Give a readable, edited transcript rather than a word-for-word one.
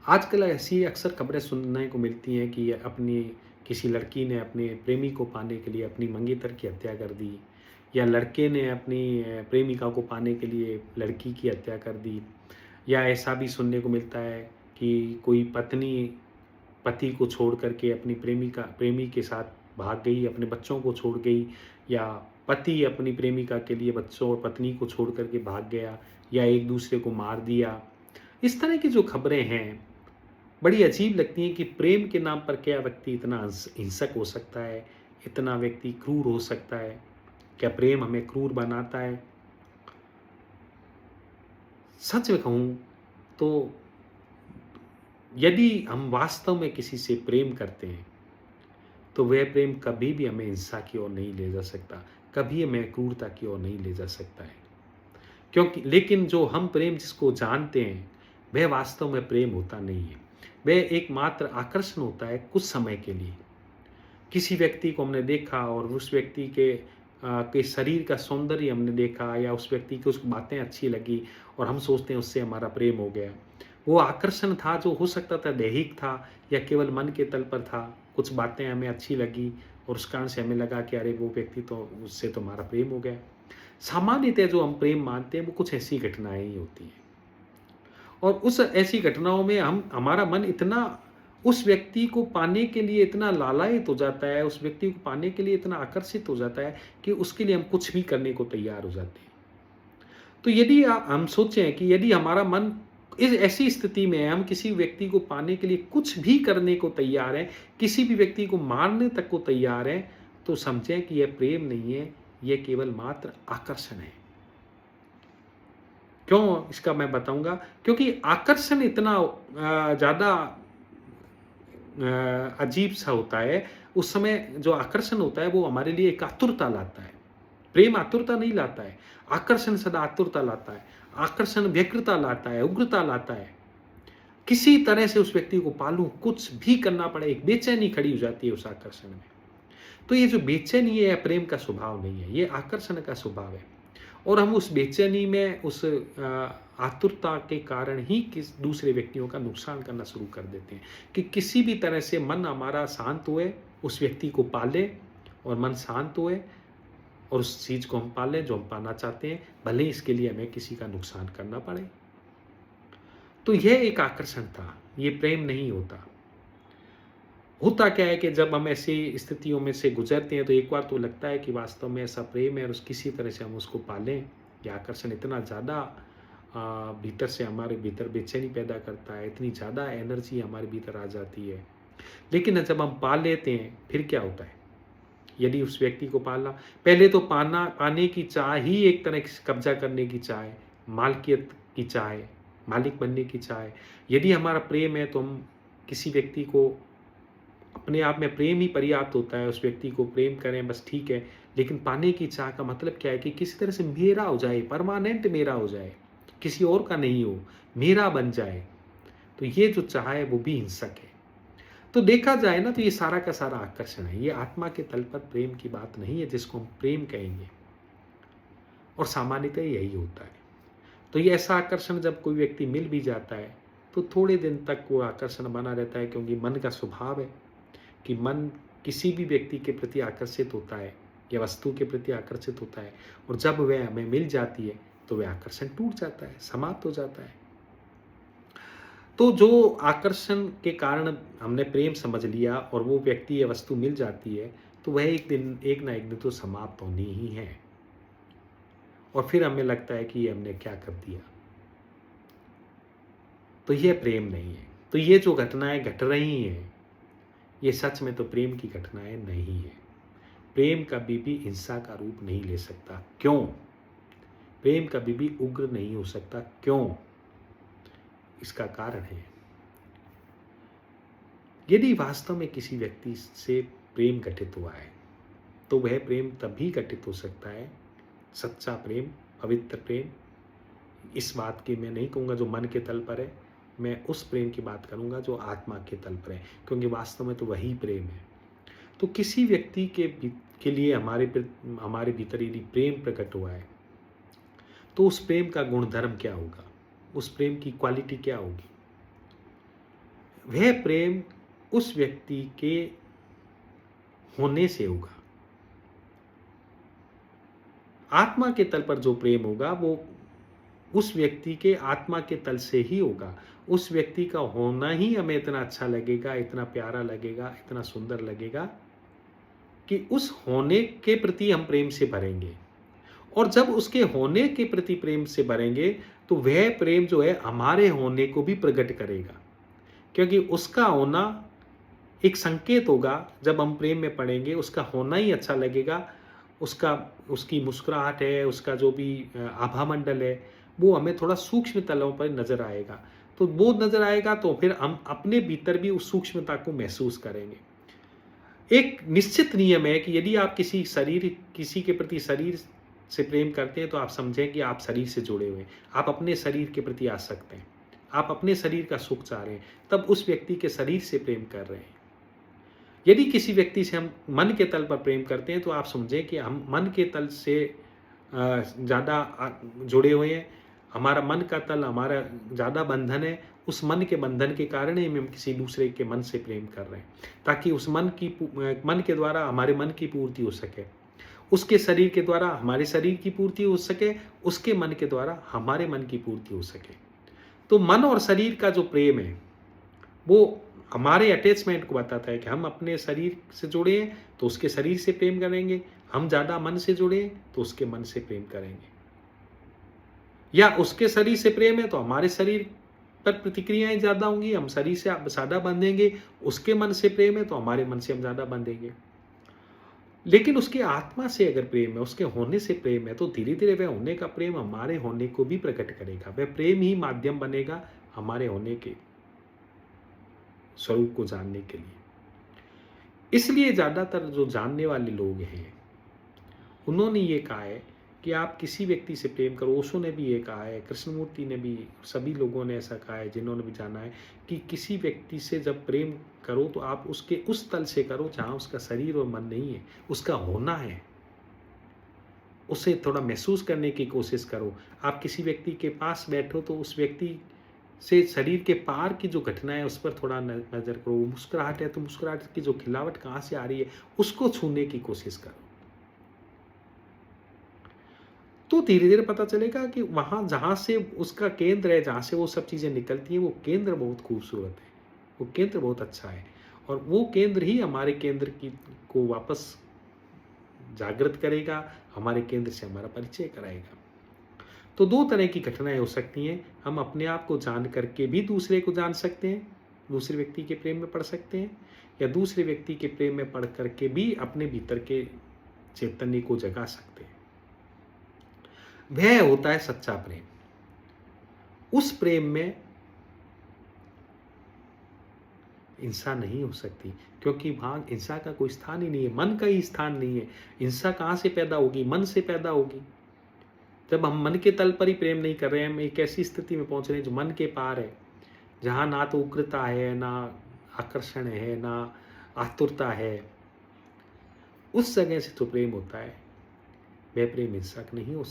आजकल ऐसी अक्सर खबरें सुनने को मिलती हैं कि अपनी किसी लड़की ने अपने प्रेमी को पाने के लिए अपनी मंगेतर की हत्या कर दी, या लड़के ने अपनी प्रेमिका को पाने के लिए लड़की की हत्या कर दी, या ऐसा भी सुनने को मिलता है कि कोई पत्नी पति को छोड़ कर के अपनी प्रेमी के साथ भाग गई, अपने बच्चों को छोड़ गई, या पति अपनी प्रेमिका के लिए बच्चों और पत्नी को छोड़ कर के भाग गया, या एक दूसरे को मार दिया। इस तरह की जो खबरें हैं, बड़ी अजीब लगती हैं कि प्रेम के नाम पर क्या व्यक्ति इतना हिंसक हो सकता है, इतना व्यक्ति क्रूर हो सकता है? क्या प्रेम हमें क्रूर बनाता है? सच में कहूँ तो यदि हम वास्तव में किसी से प्रेम करते हैं, तो वह प्रेम कभी भी हमें हिंसा की ओर नहीं ले जा सकता, कभी हमें क्रूरता की ओर नहीं ले जा सकता है। क्योंकि लेकिन जो हम प्रेम जिसको जानते हैं, वह वास्तव में प्रेम होता नहीं है। वह एकमात्र आकर्षण होता है कुछ समय के लिए। किसी व्यक्ति को हमने देखा और उस व्यक्ति के शरीर का सौंदर्य हमने देखा, या उस व्यक्ति की उसको बातें अच्छी लगी और हम सोचते हैं उससे हमारा प्रेम हो गया। वो आकर्षण था जो हो सकता था दैहिक था, या केवल मन के तल पर था। कुछ बातें हमें अच्छी लगी और उस कारण से हमें लगा कि अरे वो व्यक्ति तो, उससे तो हमारा प्रेम हो गया। सामान्यतः जो हम प्रेम मानते हैं वो कुछ ऐसी घटनाएं ही होती हैं, और उस ऐसी घटनाओं में हम हमारा मन इतना उस व्यक्ति को पाने के लिए इतना लालायित हो जाता है, उस व्यक्ति को पाने के लिए इतना आकर्षित हो जाता है कि उसके लिए हम कुछ भी करने को तैयार हो जाते हैं। तो यदि हम सोचें कि यदि हमारा मन इस ऐसी स्थिति में है, हम किसी व्यक्ति को पाने के लिए कुछ भी करने को तैयार हैं, किसी भी व्यक्ति को मारने तक को तैयार हैं, तो समझें कि यह प्रेम नहीं है, यह केवल मात्र आकर्षण है। क्यों इसका मैं बताऊँगा, क्योंकि आकर्षण इतना ज़्यादा अजीब-सा होता है। उस समय जो आकर्षण होता है वो हमारे लिए एक आतुरता लाता है। प्रेम आतुरता नहीं लाता है, आकर्षण सदा आतुरता लाता है। आकर्षण व्यग्रता लाता है, उग्रता लाता है। किसी तरह से उस व्यक्ति को पालूँ, कुछ भी करना पड़े, एक बेचैनी खड़ी हो जाती है उस आकर्षण में। तो ये जो बेचैनी है, प्रेम का स्वभाव नहीं है, ये आकर्षण का स्वभाव है। और हम उस बेचैनी में, उस आतुरता के कारण ही किस दूसरे व्यक्तियों का नुकसान करना शुरू कर देते हैं, कि किसी भी तरह से मन हमारा शांत हुए, उस व्यक्ति को पाले और मन शांत हुए और उस चीज़ को हम पालें जो हम पाना चाहते हैं, भले ही इसके लिए हमें किसी का नुकसान करना पड़े। तो यह एक आकर्षण था, ये प्रेम नहीं होता। होता क्या है कि जब हम ऐसी स्थितियों में से गुजरते हैं, तो एक बार तो लगता है कि वास्तव में ऐसा प्रेम है और किसी तरह से हम उसको पालें। ये आकर्षण इतना ज़्यादा भीतर से हमारे भीतर बेचैनी पैदा करता है, इतनी ज़्यादा एनर्जी हमारे भीतर आ जाती है। लेकिन जब हम पा लेते हैं, फिर क्या होता है? यदि उस व्यक्ति को पालना, पहले तो पाने की चाह ही एक तरह से कब्जा करने की चाह है, मालकियत की चाह है, मालिक बनने की चाह है। यदि हमारा प्रेम है तो हम किसी व्यक्ति को, अपने आप में प्रेम ही पर्याप्त होता है, उस व्यक्ति को प्रेम करें बस ठीक है। लेकिन पाने की चाह का मतलब क्या है कि किसी तरह से मेरा हो जाए, परमानेंट मेरा हो जाए, किसी और का नहीं हो, मेरा बन जाए। तो ये जो चाह है वो भी हिंसक है। तो देखा जाए ना, तो ये सारा का सारा आकर्षण है, ये आत्मा के तल पर प्रेम की बात नहीं है जिसको हम प्रेम कहेंगे। और सामान्यतः यही होता है। तो ये ऐसा आकर्षण जब कोई व्यक्ति मिल भी जाता है, तो थोड़े दिन तक वो आकर्षण बना रहता है, क्योंकि मन का स्वभाव है कि मन किसी भी व्यक्ति के प्रति आकर्षित होता है या वस्तु के प्रति आकर्षित होता है, और जब वह हमें मिल जाती है तो वह आकर्षण टूट जाता है, समाप्त हो जाता है। तो जो आकर्षण के कारण हमने प्रेम समझ लिया और वो व्यक्ति या वस्तु मिल जाती है, तो वह एक ना एक दिन तो समाप्त होनी ही है, और फिर हमें लगता है कि ये हमने क्या कर दिया। तो यह प्रेम नहीं है। तो ये जो घटनाएं घट रही हैं, ये सच में तो प्रेम की घटनाएं नहीं है। प्रेम कभी भी हिंसा का रूप नहीं ले सकता। क्यों? प्रेम कभी भी उग्र नहीं हो सकता। क्यों? इसका कारण है, यदि वास्तव में किसी व्यक्ति से प्रेम घटित हुआ है, तो वह प्रेम तभी घटित हो सकता है, सच्चा प्रेम, पवित्र प्रेम। इस बात की मैं नहीं कहूँगा जो मन के तल पर है, मैं उस प्रेम की बात करूँगा जो आत्मा के तल पर है, क्योंकि वास्तव में तो वही प्रेम है। तो किसी व्यक्ति के लिए हमारे भीतर यदि प्रेम प्रकट हुआ है, तो उस प्रेम का गुणधर्म क्या होगा, उस प्रेम की क्वालिटी क्या होगी? वह प्रेम उस व्यक्ति के होने से होगा। आत्मा के तल पर जो प्रेम होगा वो उस व्यक्ति के आत्मा के तल से ही होगा। उस व्यक्ति का होना ही हमें इतना अच्छा लगेगा, इतना प्यारा लगेगा, इतना सुंदर लगेगा कि उस होने के प्रति हम प्रेम से भरेंगे। और जब उसके होने के प्रति प्रेम से भरेंगे तो वह प्रेम जो है हमारे होने को भी प्रकट करेगा, क्योंकि उसका होना एक संकेत होगा। जब हम प्रेम में पड़ेंगे उसका होना ही अच्छा लगेगा, उसका उसकी मुस्कुराहट है, उसका जो भी आभा मंडल है वो हमें थोड़ा सूक्ष्म तलों पर नज़र आएगा। तो वो नज़र आएगा तो फिर हम अपने भीतर भी उस सूक्ष्मता को महसूस करेंगे। एक निश्चित नियम है कि यदि आप किसी के प्रति शरीर से प्रेम करते हैं तो आप समझें कि आप शरीर से जुड़े हुए हैं। आप अपने शरीर के प्रति आसक्त हैं, आप अपने शरीर का सुख चाह रहे हैं, तब उस व्यक्ति के शरीर से प्रेम कर रहे हैं। यदि किसी व्यक्ति से हम मन के तल पर प्रेम करते हैं तो आप समझें कि हम मन के तल से ज़्यादा जुड़े हुए हैं। हमारा मन का तल हमारा ज़्यादा बंधन है। उस मन के बंधन के कारण ही हम किसी दूसरे के मन से प्रेम कर रहे हैं, ताकि उस मन के द्वारा हमारे मन की पूर्ति हो सके, उसके शरीर के द्वारा हमारे शरीर की पूर्ति हो सके, उसके मन के द्वारा हमारे मन की पूर्ति हो सके। तो मन और शरीर का जो प्रेम है वो हमारे अटैचमेंट को बताता है कि हम अपने शरीर से जुड़े हैं तो उसके शरीर से प्रेम करेंगे, हम ज़्यादा मन से जुड़े हैं तो उसके मन से प्रेम करेंगे, या उसके शरीर से प्रेम है तो हमारे शरीर पर प्रतिक्रियाएं ज़्यादा होंगी, हम शरीर से ज़्यादा बंधेंगे। उसके मन से प्रेम है तो हमारे मन से हम ज़्यादा बंधेंगे। लेकिन उसकी आत्मा से अगर प्रेम है, उसके होने से प्रेम है, तो धीरे धीरे वह होने का प्रेम हमारे होने को भी प्रकट करेगा। वह प्रेम ही माध्यम बनेगा हमारे होने के स्वरूप को जानने के लिए। इसलिए ज़्यादातर जो जानने वाले लोग हैं उन्होंने ये कहा है कि आप किसी व्यक्ति से प्रेम करो। ओशो ने भी ये कहा है, कृष्णमूर्ति ने भी, सभी लोगों ने ऐसा कहा है जिन्होंने भी जाना है कि किसी व्यक्ति से जब प्रेम करो तो आप उसके उस तल से करो जहाँ उसका शरीर और मन नहीं है, उसका होना है। उसे थोड़ा महसूस करने की कोशिश करो। आप किसी व्यक्ति के पास बैठो तो उस व्यक्ति से शरीर के पार की जो घटना है उस पर थोड़ा नज़र करो। मुस्कुराहट है तो मुस्कुराहट की जो खिलावट कहाँ से आ रही है उसको छूने की कोशिश करो। तो धीरे धीरे पता चलेगा कि वहाँ जहाँ से उसका केंद्र है, जहाँ से वो सब चीज़ें निकलती हैं, वो केंद्र बहुत खूबसूरत है, वो केंद्र बहुत अच्छा है, और वो केंद्र ही हमारे केंद्र की को वापस जागृत करेगा, हमारे केंद्र से हमारा परिचय कराएगा। तो दो तरह की घटनाएं हो सकती हैं। हम अपने आप को जान करके भी दूसरे को जान सकते हैं, दूसरे व्यक्ति के प्रेम में पड़ सकते हैं, या दूसरे व्यक्ति के प्रेम में पड़ करके भी अपने भीतर के चैतन्य को जगा सकते हैं। वह होता है सच्चा प्रेम। उस प्रेम में हिंसा नहीं हो सकती, क्योंकि वहां हिंसा का कोई स्थान ही नहीं है, मन का ही स्थान नहीं है। हिंसा कहाँ से पैदा होगी? मन से पैदा होगी। जब हम मन के तल पर ही प्रेम नहीं कर रहे हैं, हम एक ऐसी स्थिति में पहुंच रहे हैं जो मन के पार है, जहां ना तो उग्रता है, ना आकर्षण है, ना आतुरता है। उस जगह से जो प्रेम होता है वह प्रेम हिंसक नहीं हो सकता।